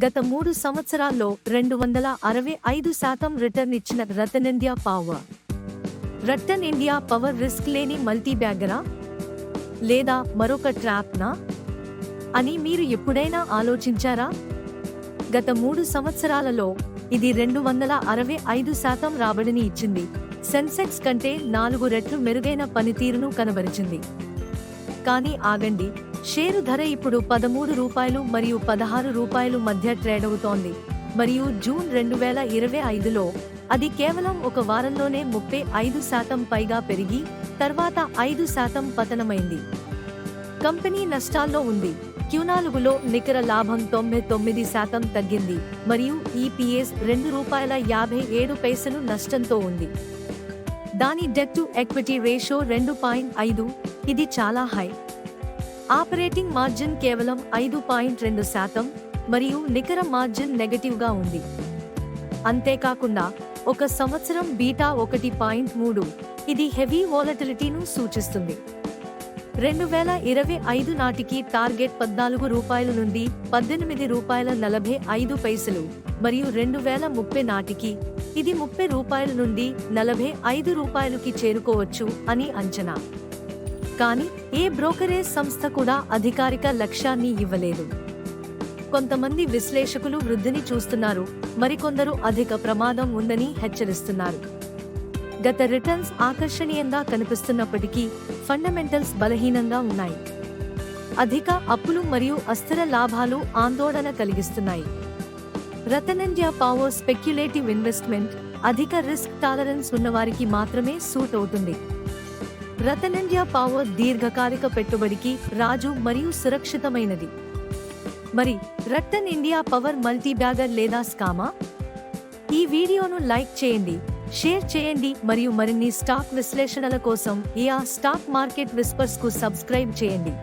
గత 3 సంవత్సరాల్లో 265% రిటర్న్ ఇచ్చిన Ratan India power. Ratan India power risk లేని మల్టీబ్యాగరా లేదా మరొక ట్రాప్నా అని మీరు ఎప్పుడైనా ఆలోచించారా? గత 3 సంవత్సరాలలో ఇది 265% రాబడిని ఇచ్చింది. సెన్సెక్స్ కంటే 4 రెట్లు మెరుగైన పనితీరును కనబరిచింది. కానీ ఆగండి, షేరు ధర ఇప్పుడు రూ. 13 మరియు రూ. 16 మధ్య ట్రేడ్ అవుతోంది మరియు జూన్ 2025లో అది కేవలం ఒక వారంలోనే 35% పైగా పెరిగి తర్వాత 5% పతనమైంది. కంపెనీ నష్టాల్లో ఉంది. Q4లో నికర లాభం 99% తగ్గింది మరియు EPS ₹2.57 నష్టంతో ఉంది. దాని డెట్ టు ఎక్విటీ రేషియో 2.5, ఇది చాలా హై. ఆపరేటింగ్ మార్జిన్ కేవలం 5.2% మరియు నికర మార్జిన్ నెగటివ్గా ఉంది. అంతేకాకుండా ఒక సంవత్సరం బీటా 1.3, ఇది హెవీ వోలటిలిటీను సూచిస్తుంది. 2025 నాటికి టార్గెట్ రూ. 14 నుండి రూ. 18.45 మరియు 2030 నాటికి ఇది రూ. 30 నుండి రూ. 45కి చేరుకోవచ్చు అని అంచనా. కానీ ఏ బ్రోకరేజ్ సంస్థ కూడా అధికారిక లక్ష్యాన్ని ఇవ్వలేదు. కొంతమంది విశ్లేషకులు వృద్ధిని చూస్తున్నారు, మరికొందరు అధిక ప్రమాదం ఉందని హెచ్చరిస్తున్నారు. గత రిటర్న్స్ ఆకర్షణీయంగా కనిపిస్తున్నప్పటికీ ఫండమెంటల్స్ బలహీనంగా ఉన్నాయి. అధిక అప్పులు మరియు అస్థిర లాభాలు ఆందోళన కలిగిస్తున్నాయి. Ratan India power speculative investment, అధిక రిస్క్ టాలరెన్స్ ఉన్నవారికి మాత్రమే సూట్ అవుతుంది. రతన్ ఇండియా పవర్ దీర్ఘకాలిక పెట్టుబడికి రాజు మరియు సురక్షితమైనది. మరి రతన్ ఇండియా పవర్ మల్టీబ్యాగర్ లేదా స్కామా? ఈ వీడియోను లైక్ చేయండి, షేర్ చేయండి మరియు మరిన్ని స్టాక్ విశ్లేషణల కోసం స్టాక్ మార్కెట్ విస్పర్స్ కు సబ్స్క్రైబ్ చేయండి.